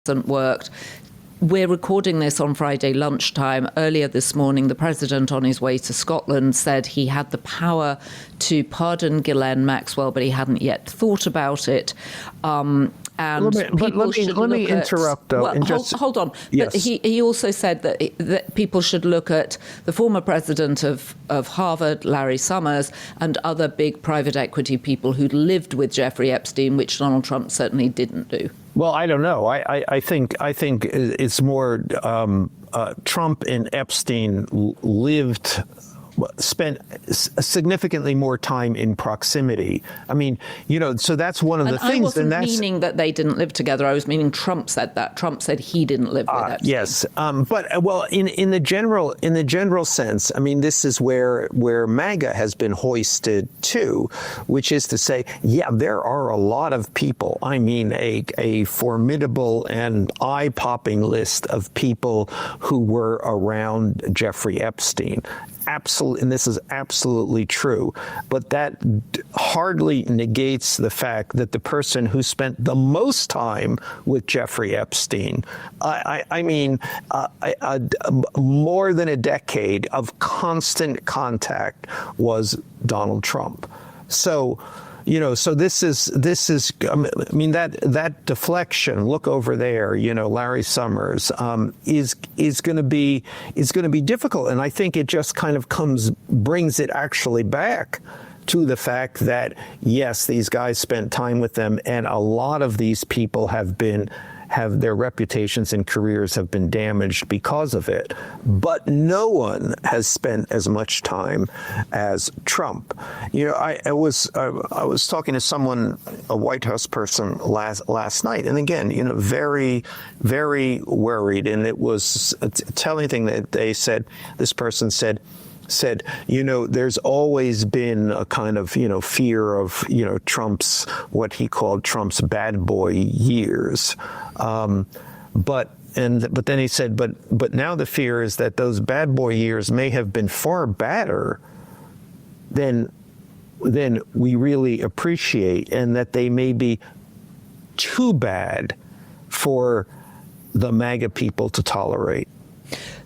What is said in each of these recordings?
hasn't worked. We're recording this on Friday lunchtime. Earlier this morning, the president on his way to Scotland said he had the power to pardon Ghislaine Maxwell, but he hadn't yet thought about it. And let me interrupt, though. Well, hold on. Yes. But he also said that people should look at the former president of Harvard, Larry Summers, and other big private equity people who lived with Jeffrey Epstein, which Donald Trump certainly didn't do. Well, I don't know. I think it's more Trump and Epstein spent significantly more time in proximity. I mean, so that's one of the things. I wasn't meaning that they didn't live together. I was meaning Trump said that. Trump said he didn't live with Epstein. Yes, but in the general sense, I mean, this is where MAGA has been hoisted to, which is to say, yeah, there are a lot of people. I mean, a formidable and eye-popping list of people who were around Jeffrey Epstein. Absolutely, and this is absolutely true, but that hardly negates the fact that the person who spent the most time with Jeffrey Epstein, more than a decade of constant contact, was Donald Trump. So this is. I mean, that deflection. Look over there. Larry Summers is going to be difficult, and I think it just kind of brings it actually back to the fact that yes, these guys spent time with them, and a lot of these people have their reputations and careers have been damaged because of it. But no one has spent as much time as Trump. I was talking to someone, a White House person last night, and again, very, very worried. And it was a telling thing that they said. This person said, there's always been a kind of, fear of, Trump's, what he called Trump's bad boy years. But then he said, but now the fear is that those bad boy years may have been far badder than we really appreciate, and that they may be too bad for the MAGA people to tolerate.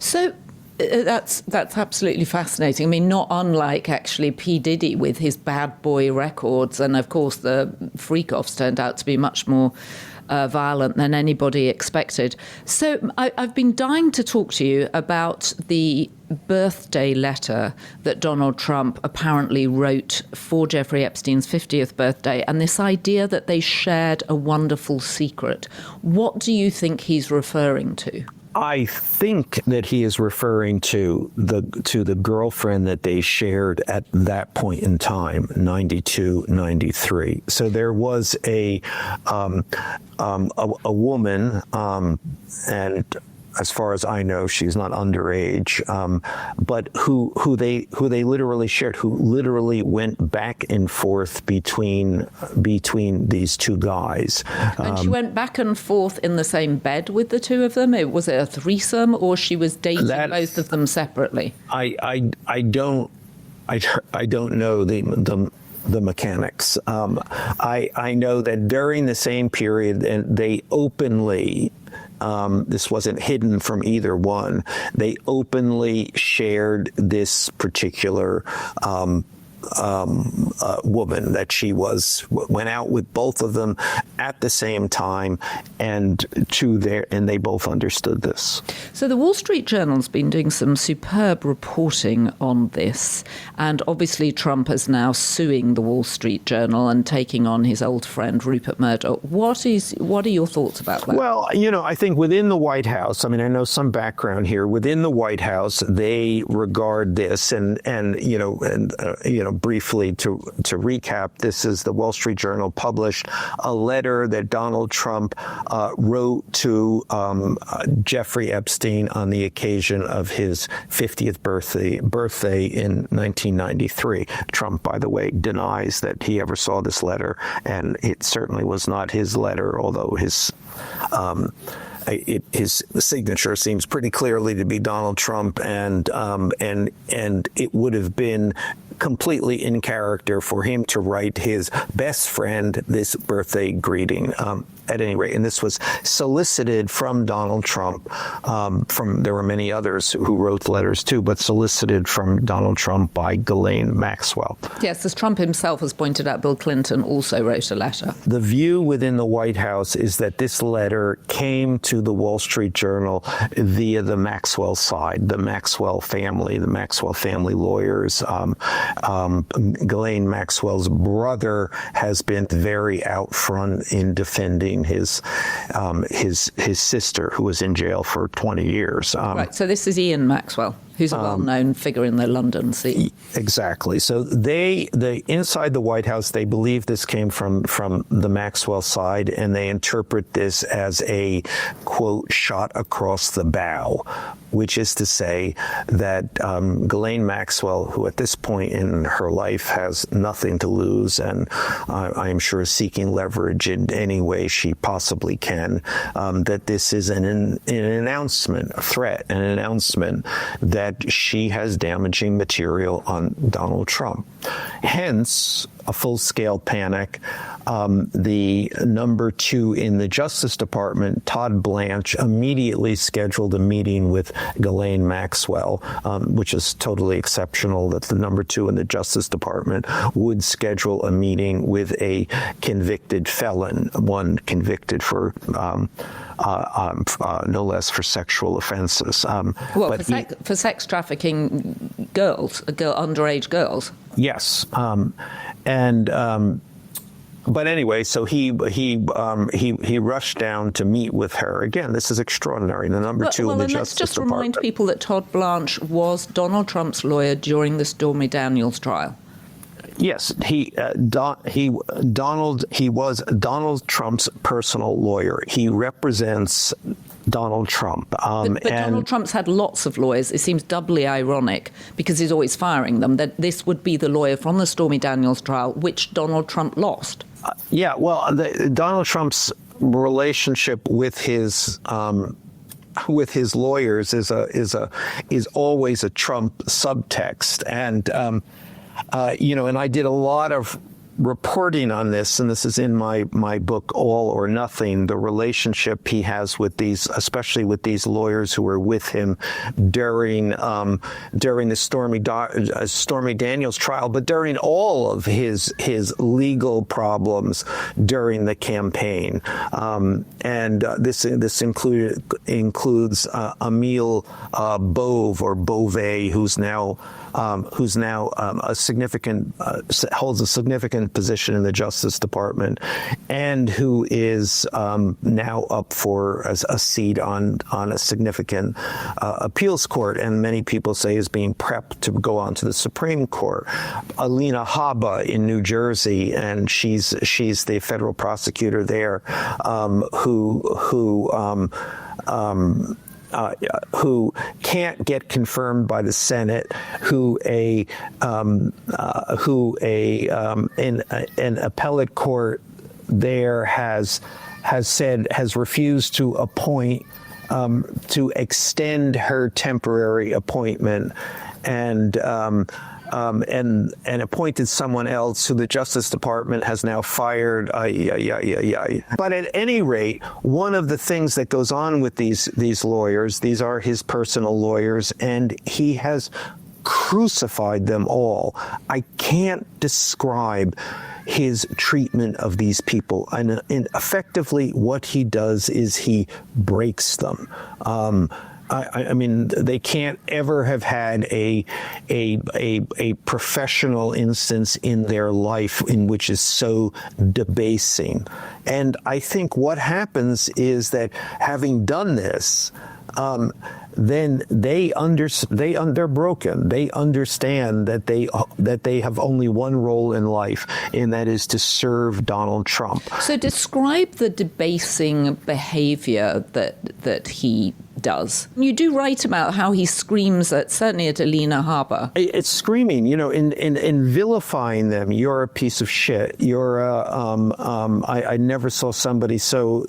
So that's absolutely fascinating. I mean, not unlike actually P. Diddy with his bad boy records. And of course, the freak-offs turned out to be much more violent than anybody expected. So I've been dying to talk to you about the birthday letter that Donald Trump apparently wrote for Jeffrey Epstein's 50th birthday, and this idea that they shared a wonderful secret. What do you think he's referring to? I think that he is referring to the girlfriend that they shared at that point in time, 92, 93. So there was a woman, and as far as I know, she's not underage, but who they literally shared, who literally went back and forth between these two guys. And she went back and forth in the same bed with the two of them? Was it a threesome, or she was dating both of them separately? I don't know the mechanics. I know that during the same period, and they openly, this wasn't hidden from either one, they openly shared this particular woman, that she went out with both of them at the same time, and they both understood this. So the Wall Street Journal's been doing some superb reporting on this, and obviously Trump is now suing the Wall Street Journal and taking on his old friend Rupert Murdoch. What are your thoughts about that? Well, I think within the White House, I mean, I know some background here. Within the White House, they regard this, and briefly to recap, this is the Wall Street Journal published a letter that Donald Trump wrote to Jeffrey Epstein on the occasion of his 50th birthday in 1993. Trump, by the way, denies that he ever saw this letter, and it certainly was not his letter, although his his signature seems pretty clearly to be Donald Trump, and it would have been completely in character for him to write his best friend this birthday greeting. At any rate, and this was solicited from Donald Trump. There were many others who wrote letters too, but solicited from Donald Trump by Ghislaine Maxwell. Yes, as Trump himself has pointed out, Bill Clinton also wrote a letter. The view within the White House is that this letter came to the Wall Street Journal via the Maxwell side, the Maxwell family lawyers. Ghislaine Maxwell's brother has been very out front in defending his sister, who was in jail for 20 years. Right. So this is Ian Maxwell, who's a well-known figure in the London scene. Exactly. So they inside the White House, they believe this came from the Maxwell side, and they interpret this as a, quote, shot across the bow, which is to say that Ghislaine Maxwell, who at this point in her life has nothing to lose, and I am sure seeking leverage in any way she possibly can, that this is an announcement, a threat, an announcement that she has damaging material on Donald Trump. Hence, a full-scale panic. The number 2 in the Justice Department, Todd Blanche, immediately scheduled a meeting with Ghislaine Maxwell, which is totally exceptional that the number 2 in the Justice Department would schedule a meeting with a convicted felon, one convicted for no less for sexual offenses. For sex trafficking girls, underage girls. Yes, but anyway, so he rushed down to meet with her. Again, this is extraordinary. The number 2 in the Justice Department. Let's just remind people that Todd Blanche was Donald Trump's lawyer during the Stormy Daniels trial. Yes, he was Donald Trump's personal lawyer. He represents Donald Trump. But Donald Trump's had lots of lawyers. It seems doubly ironic, because he's always firing them, that this would be the lawyer from the Stormy Daniels trial, which Donald Trump lost. Donald Trump's relationship with his lawyers is always a Trump subtext, and and I did a lot of reporting on this, and this is in my book, All or Nothing, the relationship he has with these, especially with these lawyers who were with him during the Stormy Daniels trial, but during all of his legal problems during the campaign. This includes Emil Bove, who's now holds a significant position in the Justice Department, and who is now up for a seat on a significant appeals court, and many people say is being prepped to go on to the Supreme Court. Alina Habba in New Jersey, and she's the federal prosecutor there, who can't get confirmed by the Senate, an appellate court there has refused to appoint, to extend her temporary appointment, and appointed someone else who the Justice Department has now fired. But at any rate, one of the things that goes on with these lawyers, these are his personal lawyers, and he has crucified them all. I can't describe his treatment of these people, and effectively what he does is he breaks them. I mean, they can't ever have had a professional instance in their life in which is so debasing. And I think what happens is that, having done this, then they're broken. They understand that they have only one role in life, and that is to serve Donald Trump. So describe the debasing behavior that he does. You do write about how he screams certainly at Alina Harper. It's screaming, in vilifying them. You're a piece of shit. You're I never saw somebody so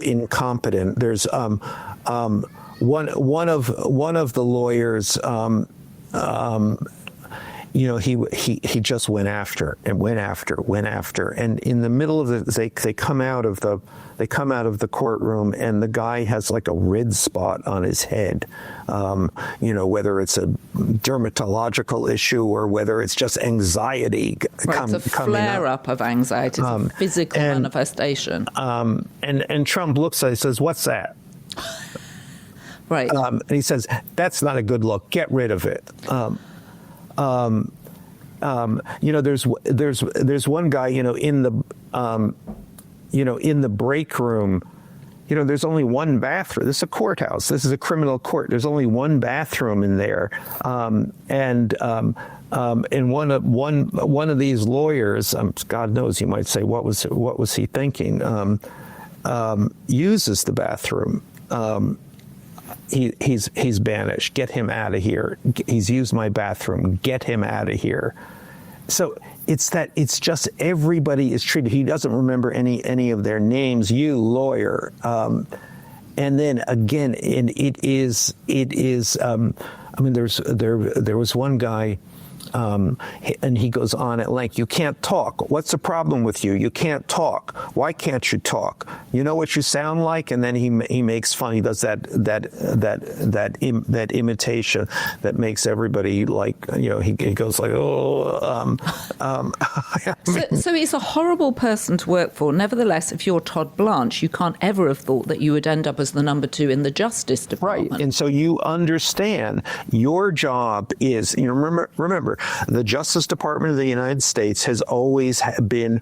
incompetent. There's one of the lawyers. He just went after, and in the middle of they come out of the courtroom, and the guy has like a red spot on his head, whether it's a dermatological issue or whether it's just anxiety. Right, it's a flare-up of anxiety, it's a physical manifestation. And Trump looks at it and says, "What's that?" Right. And he says, "That's not a good look. Get rid of it." There's one guy, in the break room, there's only one bathroom. This is a courthouse. This is a criminal court. There's only one bathroom in there. And one of these lawyers, God knows, you might say, what was he thinking? Uses the bathroom. He's banished. Get him out of here. He's used my bathroom. Get him out of here. So it's just everybody is treated. He doesn't remember any of their names. You lawyer, and then again, and it is. There was one guy. And he goes on at length. You can't talk. What's the problem with you? You can't talk. Why can't you talk? You know what you sound like? And then he makes fun. He does that imitation that makes everybody like, he goes like, oh. So he's a horrible person to work for. Nevertheless, if you're Todd Blanche, you can't ever have thought that you would end up as the number 2 in the Justice Department. Right. And so you understand your job is, remember, the Justice Department of the United States has always been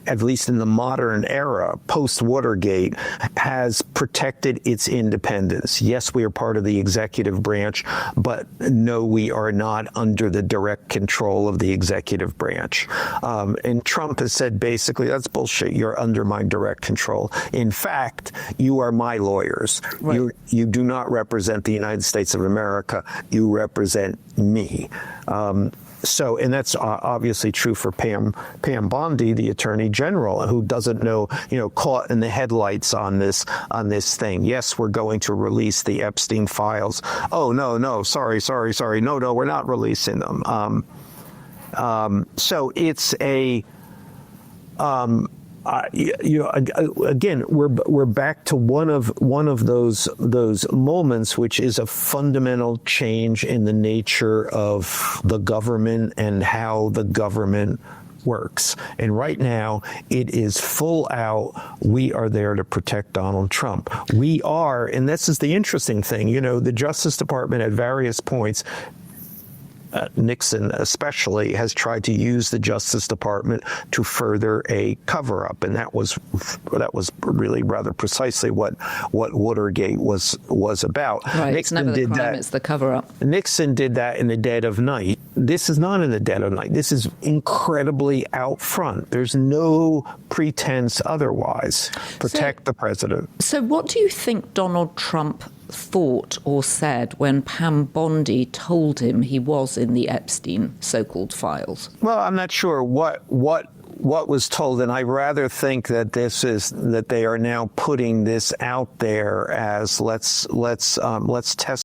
at least in the modern era, post-Watergate, has protected its independence. Yes, we are part of the executive branch, but no, we are not under the direct control of the executive branch. And Trump has said, basically, that's bullshit. You're under my direct control. In fact, you are my lawyers. Right. You do not represent the United States of America. You represent me. And that's obviously true for Pam Bondi, the Attorney General, who doesn't know, caught in the headlights on this thing. Yes, we're going to release the Epstein files. Oh, no, sorry. No, we're not releasing them. So it's a. Again, we're back to one of those moments, which is a fundamental change in the nature of the government and how the government works. And right now, it is full out. We are there to protect Donald Trump. We are, and this is the interesting thing. The Justice Department at various points. Nixon especially has tried to use the Justice Department to further a cover-up, and that was really rather precisely what Watergate was about. Right, Nixon it's never the crime, it's the cover-up. Nixon did that in the dead of night. This is not in the dead of night. This is incredibly out front. There's no pretense otherwise. Protect the president. So what do you think Donald Trump thought or said when Pam Bondi told him he was in the Epstein so-called files? Well, I'm not sure what was told, and I rather think that that they are now putting this out there as let's test